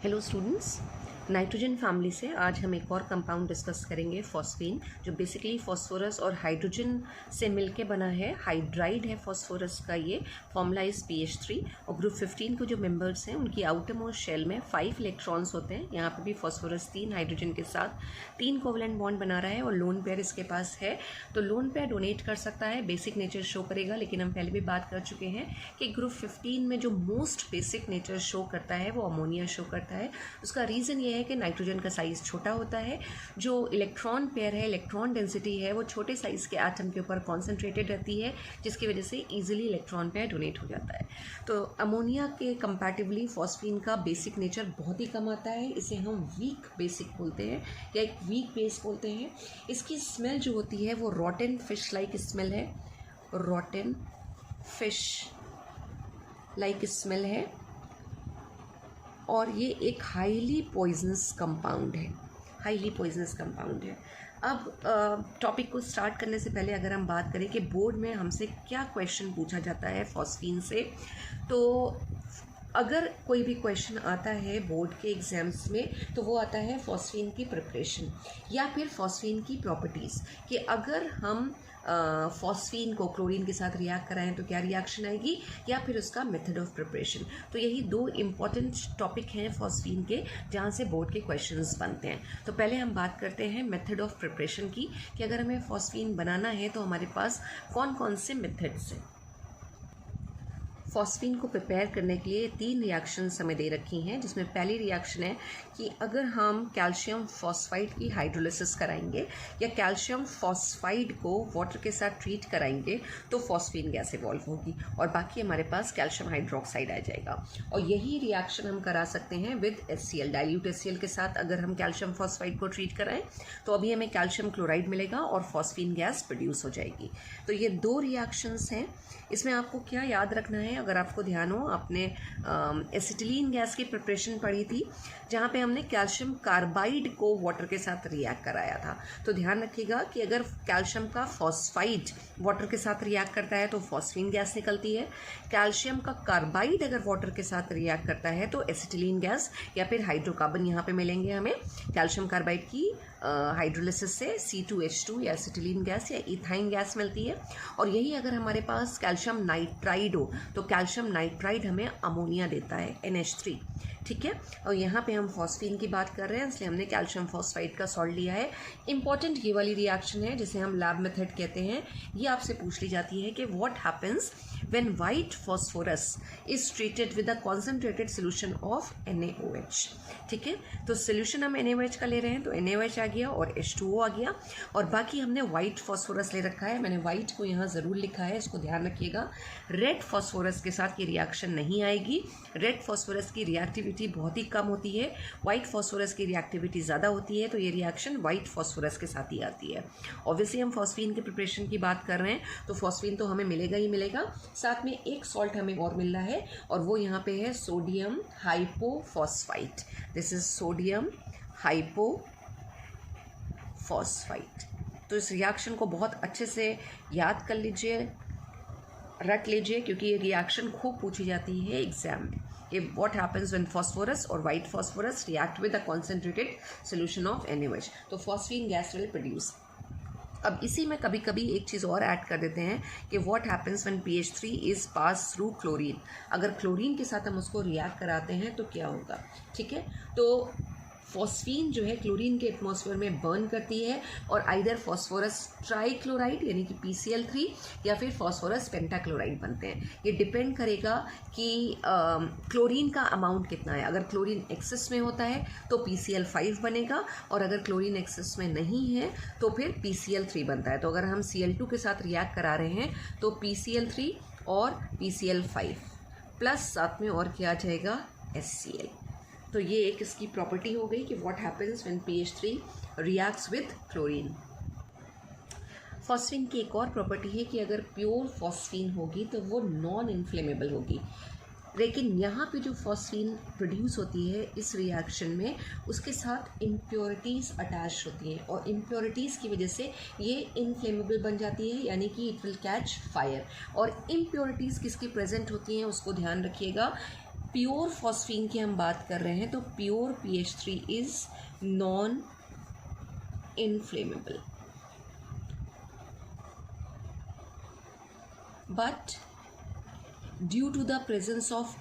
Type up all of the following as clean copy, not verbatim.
Hello students, nitrogen family से आज हम एक और कंपाउंड डिस्कस करेंगे, फॉस्फीन, जो बेसिकली फॉस्फोरस और हाइड्रोजन से मिलके बना है। हाइड्राइड है फॉस्फोरस का, ये फॉर्मूला इज PH3। और ग्रुप 15 को जो मेंबर्स हैं उनकी आउटर मोस्ट शेल में 5 इलेक्ट्रॉन्स होते हैं। यहाँ पे भी फॉस्फोरस 3 हाइड्रोजन के साथ 3 कोवलेंट बॉन्ड बना रहा है और लोन पेयर इसके पास है। तो लोन पेयर डोनेट कर सकता है, बेसिक नेचर शो करेगा। लेकिन हम पहले भी बात कर चुके हैं कि ग्रुप 15 में जो मोस्ट बेसिक नेचर शो करता है वो अमोनिया शो करता है। उसका रीज़न ये है कि नाइट्रोजन का साइज़ छोटा होता है, जो इलेक्ट्रॉन पेयर है, इलेक्ट्रॉन डेंसिटी है, वो छोटे साइज़ के एटम के ऊपर कॉन्सेंट्रेटेड रहती है, जिसकी वजह से इजीली इलेक्ट्रॉन पेयर डोनेट हो जाता है। तो अमोनिया के कंपैरेटिवली फॉस्फीन का बेसिक नेचर बहुत ही कम आता है। इसे हम वीक बेसिक बोलते हैं या एक वीक बेस बोलते हैं। इसकी स्मेल जो होती है वो रॉटन फिश लाइक स्मेल है, रॉटन फिश लाइक स्मेल है। और ये एक हाईली पॉइजनस कंपाउंड है, हाईली पॉइजनस कंपाउंड है। अब टॉपिक को स्टार्ट करने से पहले अगर हम बात करें कि बोर्ड में हमसे क्या क्वेश्चन पूछा जाता है फॉस्फीन से, तो अगर कोई भी क्वेश्चन आता है बोर्ड के एग्जाम्स में तो वो आता है फॉस्फीन की प्रिपरेशन या फिर फॉस्फीन की प्रॉपर्टीज़, कि अगर हम फॉस्फीन को क्लोरीन के साथ रिएक्ट कराएं तो क्या रिएक्शन आएगी, या फिर उसका मेथड ऑफ प्रिपरेशन। तो यही दो इम्पॉर्टेंट टॉपिक हैं फॉस्फीन के, जहाँ से बोर्ड के क्वेश्चंस बनते हैं। तो पहले हम बात करते हैं मेथड ऑफ प्रिपरेशन की, कि अगर हमें फॉस्फीन बनाना है तो हमारे पास कौन कौन से मेथड्स हैं। फॉस्फीन को प्रिपेयर करने के लिए 3 रिएक्शंस हमें दे रखी हैं, जिसमें पहली रिएक्शन है कि अगर हम कैल्शियम फॉस्फाइड की हाइड्रोलिसिस कराएंगे या कैल्शियम फॉस्फाइड को वाटर के साथ ट्रीट कराएंगे तो फॉस्फीन गैस इवॉल्व होगी और बाकी हमारे पास कैल्शियम हाइड्रोक्साइड आ जाएगा। और यही रिएक्शन हम करा सकते हैं विद HCl, डाइल्यूट HCl के साथ। अगर हम कैल्शियम फॉस्फाइड को ट्रीट कराएं तो अभी हमें कैल्शियम क्लोराइड मिलेगा और फॉस्फीन गैस प्रोड्यूस हो जाएगी। तो ये 2 रिएक्शंस हैं। इसमें आपको क्या याद रखना है, अगर आपको ध्यान हो, आपने एसिटिलीन गैस की प्रिपरेशन पढ़ी थी जहाँ पे हमने कैल्शियम कार्बाइड को वाटर के साथ रिएक्ट कराया था। तो ध्यान रखिएगा कि अगर कैल्शियम का फॉस्फाइड वाटर के साथ रिएक्ट करता है तो फॉस्फीन गैस निकलती है। कैल्शियम का कार्बाइड अगर वाटर के साथ रिएक्ट करता है तो एसिटिलीन गैस या फिर हाइड्रोकार्बन यहाँ पे मिलेंगे हमें। कैल्शियम कार्बाइड की हाइड्रोलिसिस से C2H2 या एसिटिलीन गैस या इथाइन गैस मिलती है। और यही अगर हमारे पास कैल्शियम नाइट्राइड हो तो कैल्शियम नाइट्राइड हमें अमोनिया देता है, NH3। ठीक है, और यहाँ पे हम फॉस्फीन की बात कर रहे हैं, इसलिए हमने कैल्शियम फॉस्फाइड का सॉल्ट लिया है। इंपॉर्टेंट ये वाली रिएक्शन है जिसे हम लैब मेथड कहते हैं। ये आपसे पूछ ली जाती है कि what happens when white phosphorus is treated with a concentrated solution of NaOH। ठीक है, तो सोल्यूशन हम NaOH का ले रहे हैं तो NaOH आ गया और H2O आ गया, और बाकी हमने वाइट फॉस्फोरस ले रखा है। मैंने वाइट को यहाँ ज़रूर लिखा है, इसको ध्यान रखिएगा। रेड फॉस्फोरस के साथ ये रिएक्शन नहीं आएगी। रेड फॉस्फोरस की रिएक्टिविटी बहुत ही कम होती है, वाइट फॉस्फोरस की रिएक्टिविटी ज़्यादा होती है, तो ये रिएक्शन वाइट फॉस्फोरस के साथ ही आती है। ऑब्वियसली हम फॉस्फीन के प्रिपरेशन की बात कर रहे हैं तो फॉस्फीन तो हमें मिलेगा ही मिलेगा, साथ में एक सॉल्ट हमें और मिल रहा है और वो यहाँ पे है sodium hypophosphite. This is sodium hypophosphite. तो इस रिएक्शन को बहुत अच्छे से याद कर लीजिए, रट लीजिए, क्योंकि ये रिएक्शन खूब पूछी जाती है एग्जाम में। कि व्हाट हैपन्स व्हेन फॉस्फोरस और white phosphorus react with a concentrated solution of NaOH, तो फॉस्फीन गैस विल प्रोड्यूस। अब इसी में कभी कभी एक चीज़ और ऐड कर देते हैं कि what happens when PH3 is pass through chlorine. अगर क्लोरीन के साथ हम उसको रिएक्ट कराते हैं तो क्या होगा। ठीक है, तो फॉस्फीन जो है क्लोरीन के एटमॉस्फेयर में बर्न करती है और आइदर फॉस्फोरस ट्राइक्लोराइड यानी कि PCl3 या फिर फॉस्फोरस पेंटाक्लोराइड बनते हैं। ये डिपेंड करेगा कि क्लोरीन का अमाउंट कितना है। अगर क्लोरीन एक्सेस में होता है तो PCl5 बनेगा, और अगर क्लोरीन एक्सेस में नहीं है तो फिर PCl3 बनता है। तो अगर हम Cl2 के साथ रिएक्ट करा रहे हैं तो PCl3 और PCl5 प्लस साथ में और क्या आ जाएगा, HCl। तो ये एक इसकी प्रॉपर्टी हो गई कि what happens when PH3 reacts with chlorine. Phosphine की एक और प्रॉपर्टी है कि अगर प्योर फॉस्फीन होगी तो वो नॉन इन्फ्लेमेबल होगी। लेकिन यहाँ पे जो फॉस्फीन प्रोड्यूस होती है इस रिएक्शन में, उसके साथ इम्प्योरिटीज़ अटैच होती हैं और इम्प्योरिटीज़ की वजह से ये इनफ्लेमेबल बन जाती है, यानी कि इट विल कैच फायर। और इम्प्योरिटीज़ किसकी प्रेजेंट होती हैं उसको ध्यान रखिएगा, प्योर फॉस्फीन की हम बात कर रहे हैं तो pure PH3 is non inflammable, but due to the presence of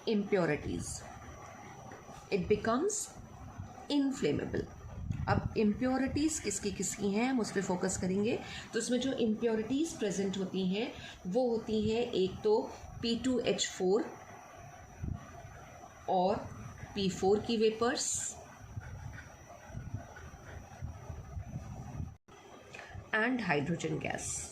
impurities, it becomes inflammable. अब इम्प्योरिटीज़ किसकी किसकी हैं हम उस पर फोकस करेंगे। तो इसमें जो इम्प्योरिटीज़ प्रेजेंट होती हैं वो होती हैं एक तो P2H4 और P4 की vapours and hydrogen gas.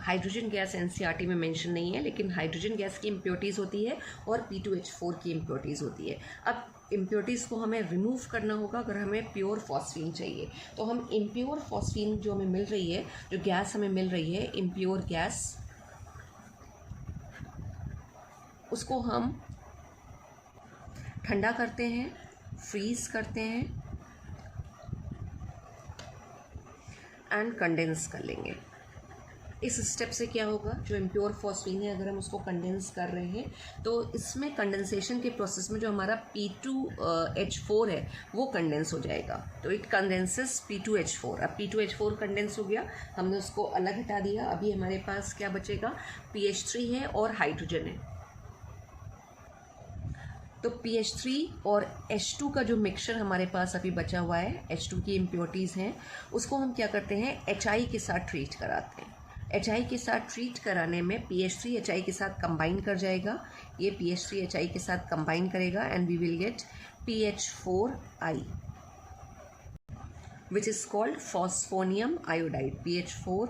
Hydrogen gas NCERT में मेंशन नहीं है, लेकिन हाइड्रोजन गैस की इम्प्योरिटीज़ होती है और P2H4 की इम्प्योरिटीज़ होती है। अब इम्प्योरिटीज़ को हमें रिमूव करना होगा अगर हमें प्योर फॉस्फीन चाहिए। तो हम इम्प्योर फॉस्फीन जो हमें मिल रही है, जो गैस हमें मिल रही है इम्प्योर गैस, उसको हम ठंडा करते हैं, फ्रीज करते हैं एंड कंडेंस कर लेंगे। इस स्टेप से क्या होगा, जो इम्प्योर फॉस्फीन है अगर हम उसको कंडेंस कर रहे हैं तो इसमें कंडेंसेशन के प्रोसेस में जो हमारा P2H4 है वो कंडेंस हो जाएगा। तो इट कंडेंसेस P2H4। अब P2H4 कंडेंस हो गया, हमने उसको अलग हटा दिया। अभी हमारे पास क्या बचेगा, PH3 है और हाइड्रोजन है। तो PH3 और H2 का जो मिक्सचर हमारे पास अभी बचा हुआ है, H2 की इम्प्योरिटीज़ हैं, उसको हम क्या करते हैं, HI के साथ ट्रीट कराते हैं। HI के साथ ट्रीट कराने में PH3 HI के साथ कंबाइन कर जाएगा, ये PH3 HI के साथ कंबाइन करेगा and we will get PH4I which is called phosphonium iodide. PH4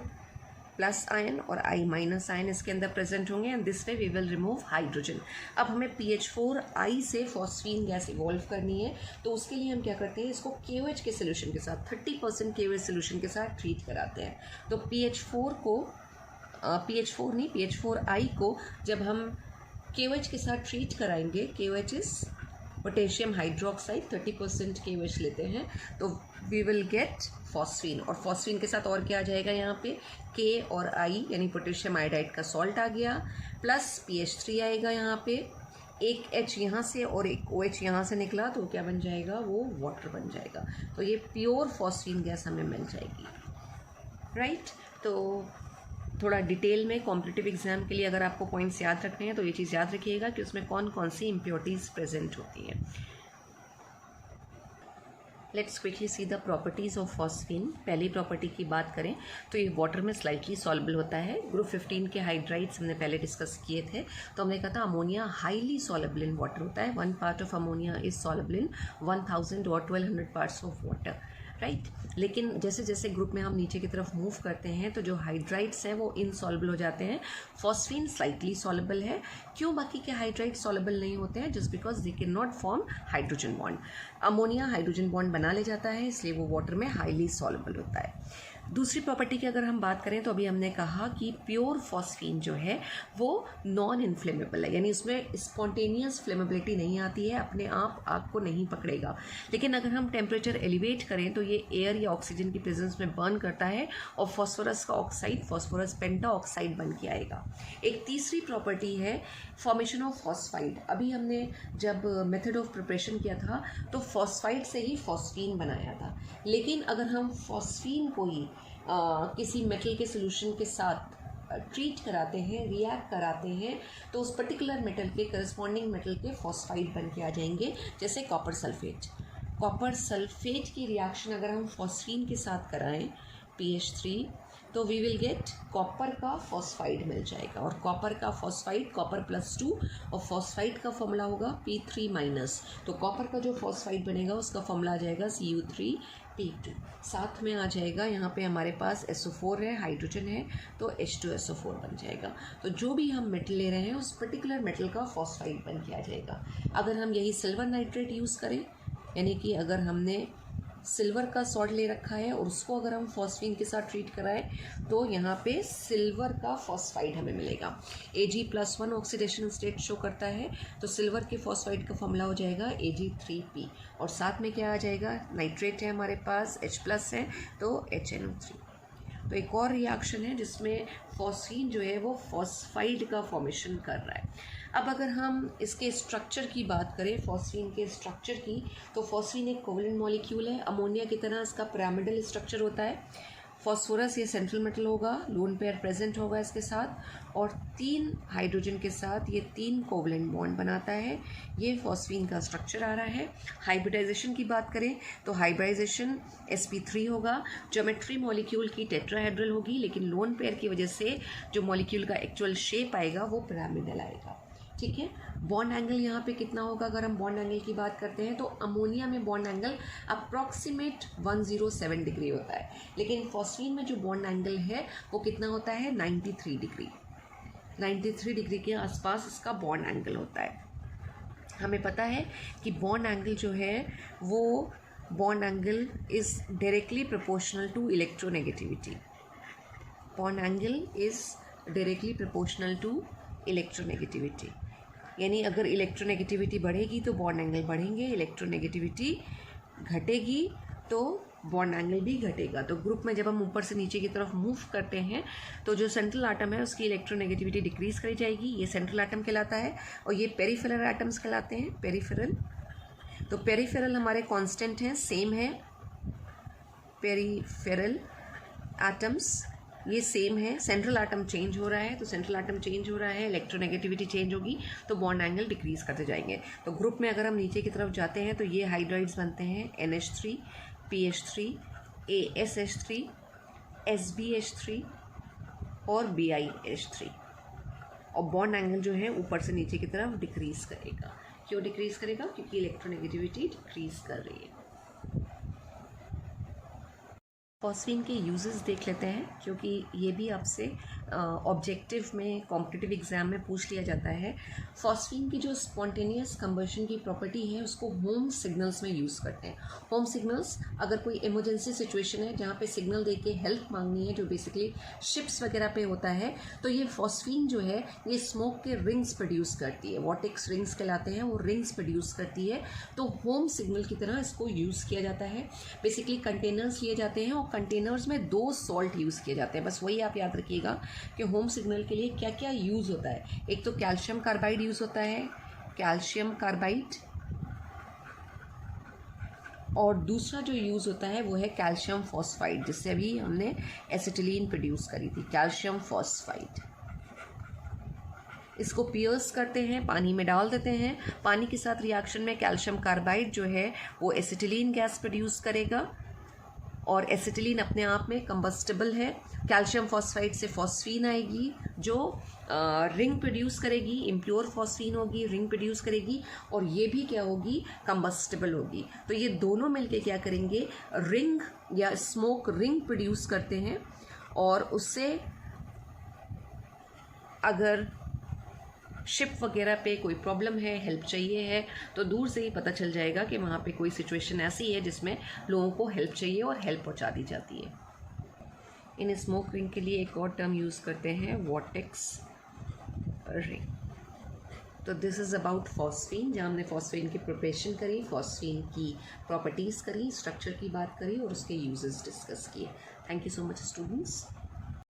plus ion और I माइनस आयन इसके अंदर प्रेजेंट होंगे and this way we will remove hydrogen. अब हमें PH4I से फॉस्फीन गैस इवॉल्व करनी है, तो उसके लिए हम क्या करते हैं, इसको KOH के सोल्यूशन के साथ 30% KOH सोल्यूशन के साथ ट्रीट कराते हैं। तो PH4I को जब हम KOH के साथ ट्रीट कराएंगे, KOH is potassium hydroxide, 30% KOH लेते हैं, तो वी विल गेट फॉस्फीन। और फॉस्फीन के साथ और क्या आ जाएगा, यहाँ पे K और I यानी पोटेशियम आयोडाइड का सॉल्ट आ गया, प्लस PH3 आएगा यहाँ पे, एक H यहाँ से और एक OH यहाँ से निकला, तो क्या बन जाएगा, वो वाटर बन जाएगा। तो ये प्योर फॉस्फीन गैस हमें मिल जाएगी, राइट। तो थोड़ा डिटेल में कॉम्पिटिटिव एग्जाम के लिए अगर आपको पॉइंट्स याद रखने हैं तो ये चीज़ याद रखिएगा कि उसमें कौन कौन सी इम्प्योरिटीज़ प्रेजेंट होती हैं। Let's quickly see the properties of phosphine. पहली प्रॉपर्टी की बात करें तो ये वाटर में स्लाइटली सॉल्युबल होता है। ग्रुप 15 के हाइड्राइड्स हमने पहले डिस्कस किए थे, तो हमने कहा था ammonia highly soluble in water होता है। 1 part of ammonia is soluble in 1000 और 1200 पार्ट्स ऑफ वाटर, राइट। लेकिन जैसे जैसे ग्रुप में हम नीचे की तरफ मूव करते हैं तो जो हाइड्राइड्स हैं वो इनसॉल्युबल हो जाते हैं। फॉस्फीन स्लाइटली सॉल्युबल है। क्यों बाकी के हाइड्राइड्स सॉल्युबल नहीं होते हैं? Just because they can not form hydrogen bond. Ammonia hydrogen bond बना ले जाता है, इसलिए वो वाटर में हाईली सॉल्युबल होता है। दूसरी प्रॉपर्टी की अगर हम बात करें तो अभी हमने कहा कि प्योर फॉस्फीन जो है वो नॉन इन्फ्लेमेबल है, यानी उसमें स्पॉन्टेनियस फ्लेमेबिलिटी नहीं आती है, अपने आप आग को नहीं पकड़ेगा। लेकिन अगर हम टेम्परेचर एलिवेट करें तो ये एयर या ऑक्सीजन की प्रेजेंस में बर्न करता है और फॉस्फोरस का ऑक्साइड, फॉस्फोरस पेंटा ऑक्साइड बन के आएगा। एक तीसरी प्रॉपर्टी है फॉर्मेशन ऑफ फॉस्फाइड। अभी हमने जब मेथड ऑफ प्रिपरेशन किया था तो फॉस्फाइड से ही फॉस्फीन बनाया था, लेकिन अगर हम फॉस्फीन को ही किसी मेटल के सोल्यूशन के साथ ट्रीट कराते हैं, रिएक्ट कराते हैं, तो उस पर्टिकुलर मेटल के करस्पॉन्डिंग मेटल के फॉस्फाइड बन के आ जाएंगे, जैसे कॉपर सल्फेट। कॉपर सल्फेट की रिएक्शन अगर हम फॉस्फीन के साथ कराएं PH3 तो वी विल गेट कॉपर का फॉस्फाइड मिल जाएगा। और कॉपर का फॉस्फाइड कॉपर +2 और फॉस्फाइड का फॉर्मूला होगा P3-। तो कॉपर का जो फॉस्फाइड बनेगा उसका फॉर्मूला आ जाएगा Cu3P2। साथ में आ जाएगा यहाँ पे हमारे पास SO4 है, हाइड्रोजन है, तो H2SO4 बन जाएगा। तो जो भी हम मेटल ले रहे हैं उस पर्टिकुलर मेटल का फॉस्फाइड बन के आ जाएगा। अगर हम यही सिल्वर नाइट्रेट यूज़ करें, यानी कि अगर हमने सिल्वर का सॉल्ट ले रखा है और उसको अगर हम फॉस्फीन के साथ ट्रीट कराएं तो यहाँ पे सिल्वर का फॉस्फाइड हमें मिलेगा। Ag+1 ऑक्सीडेशन स्टेट शो करता है, तो सिल्वर के फॉस्फाइड का फॉर्मूला हो जाएगा Ag3P। और साथ में क्या आ जाएगा, नाइट्रेट है हमारे पास, H+ है, तो HNO3। तो एक और रिएक्शन है जिसमें फॉस्फीन जो है वो फॉस्फाइड का फॉर्मेशन कर रहा है। अब अगर हम इसके स्ट्रक्चर की बात करें, फॉस्फीन के स्ट्रक्चर की, तो फॉस्फीन एक कोवलेंट मॉलिक्यूल है। अमोनिया की तरह इसका पिरामिडल स्ट्रक्चर होता है। फॉस्फोरस ये सेंट्रल मेटल होगा, लोन पेयर प्रेजेंट होगा इसके साथ, और 3 हाइड्रोजन के साथ ये 3 कोवलेंट बॉन्ड बनाता है। ये फॉस्फीन का स्ट्रक्चर आ रहा है। हाइब्रिडाइजेशन की बात करें तो हाइब्रिडाइजेशन sp3 होगा। ज्योमेट्री मॉलिक्यूल की टेट्राहेड्रल होगी, लेकिन लोन पेयर की वजह से जो मॉलिक्यूल का एक्चुअल शेप आएगा वो पिरामिडल आएगा। ठीक है। बॉन्ड एंगल यहाँ पे कितना होगा? अगर हम बॉन्ड एंगल की बात करते हैं तो अमोनिया में बॉन्ड एंगल अप्रॉक्सीमेट 107 डिग्री होता है, लेकिन फॉस्फीन में जो बॉन्ड एंगल है वो कितना होता है? 93 डिग्री। 93 डिग्री के आसपास इसका बॉन्ड एंगल होता है। हमें पता है कि बॉन्ड एंगल जो है वो bond angle is directly proportional to electronegativity. Bond angle is directly proportional to electronegativity, यानी अगर इलेक्ट्रोनेगेटिविटी बढ़ेगी तो बॉन्ड एंगल बढ़ेंगे, इलेक्ट्रोनेगेटिविटी घटेगी तो बॉन्ड एंगल भी घटेगा। तो ग्रुप में जब हम ऊपर से नीचे की तरफ मूव करते हैं तो जो सेंट्रल एटम है उसकी इलेक्ट्रोनेगेटिविटी डिक्रीज करी जाएगी। ये सेंट्रल एटम कहलाता है, और ये पेरिफेरल एटम्स कहलाते हैं। पेरिफेरल, तो पेरिफेरल हमारे कांस्टेंट हैं, सेम है। पेरिफेरल एटम्स ये सेम है। सेंट्रल एटम चेंज हो रहा है, तो सेंट्रल एटम चेंज हो रहा है, इलेक्ट्रोनेगेटिविटी चेंज होगी तो बॉन्ड एंगल डिक्रीज करते जाएंगे। तो ग्रुप में अगर हम नीचे की तरफ जाते हैं तो ये हाइड्राइड्स बनते हैं NH3, PH3, ASH3, SbH3 और BiH3, और बॉन्ड एंगल जो है ऊपर से नीचे की तरफ डिक्रीज करेगा। क्यों डिक्रीज करेगा? क्योंकि इलेक्ट्रोनेगेटिविटी डिक्रीज कर रही है। फॉस्फीन के यूजेस देख लेते हैं, क्योंकि ये भी आपसे ऑब्जेक्टिव में कॉम्पिटिटिव एग्जाम में पूछ लिया जाता है। फॉस्फीन की जो स्पॉन्टेनियस कंबशन की प्रॉपर्टी है उसको होम सिग्नल्स में यूज़ करते हैं। होम सिग्नल्स, अगर कोई इमरजेंसी सिचुएशन है जहाँ पे सिग्नल दे के हेल्प मांगनी है, जो बेसिकली शिप्स वगैरह पे होता है, तो ये फॉस्फीन जो है ये स्मोक के रिंग्स प्रोड्यूस करती है। वॉटेक्स रिंग्स कहलाते हैं, वो रिंग्स प्रोड्यूस करती है। तो होम सिग्नल की तरह इसको यूज़ किया जाता है। बेसिकली कंटेनर्स लिए जाते हैं और कंटेनर्स में 2 सॉल्ट यूज़ किए जाते हैं। बस वही आप याद रखिएगा कि होम सिग्नल के लिए क्या क्या यूज़ होता है। एक तो कैल्शियम कार्बाइड यूज़ होता है, कैल्शियम कार्बाइड, और दूसरा जो यूज़ होता है वो है कैल्शियम फॉस्फाइड, जिससे अभी हमने एसिटिलीन प्रोड्यूस करी थी, कैल्शियम फॉस्फाइड। इसको पियर्स करते हैं, पानी में डाल देते हैं। पानी के साथ रिएक्शन में कैल्शियम कार्बाइड जो है वो एसिटिलीन गैस प्रोड्यूस करेगा, और एसिटिलीन अपने आप में कंबस्टेबल है। कैल्शियम फॉस्फाइड से फॉस्फीन आएगी जो रिंग प्रोड्यूस करेगी, इम्प्योर फॉस्फीन होगी, रिंग प्रोड्यूस करेगी, और ये भी क्या होगी? कंबस्टेबल होगी। तो ये दोनों मिलके क्या करेंगे? रिंग या स्मोक रिंग प्रोड्यूस करते हैं, और उससे अगर शिप वगैरह पे कोई प्रॉब्लम है, हेल्प चाहिए है, तो दूर से ही पता चल जाएगा कि वहाँ पे कोई सिचुएशन ऐसी है जिसमें लोगों को हेल्प चाहिए और हेल्प पहुँचा दी जाती है। इन स्मोक रिंग के लिए एक और टर्म यूज़ करते हैं, वॉटेक्स रिंग। तो दिस इज़ अबाउट फॉस्फीन, जहाँ हमने फॉस्फीन की प्रिपरेशन करी, फॉस्फीन की प्रॉपर्टीज़ करी, स्ट्रक्चर की बात करी और उसके यूजेस डिस्कस किए। Thank you so much students.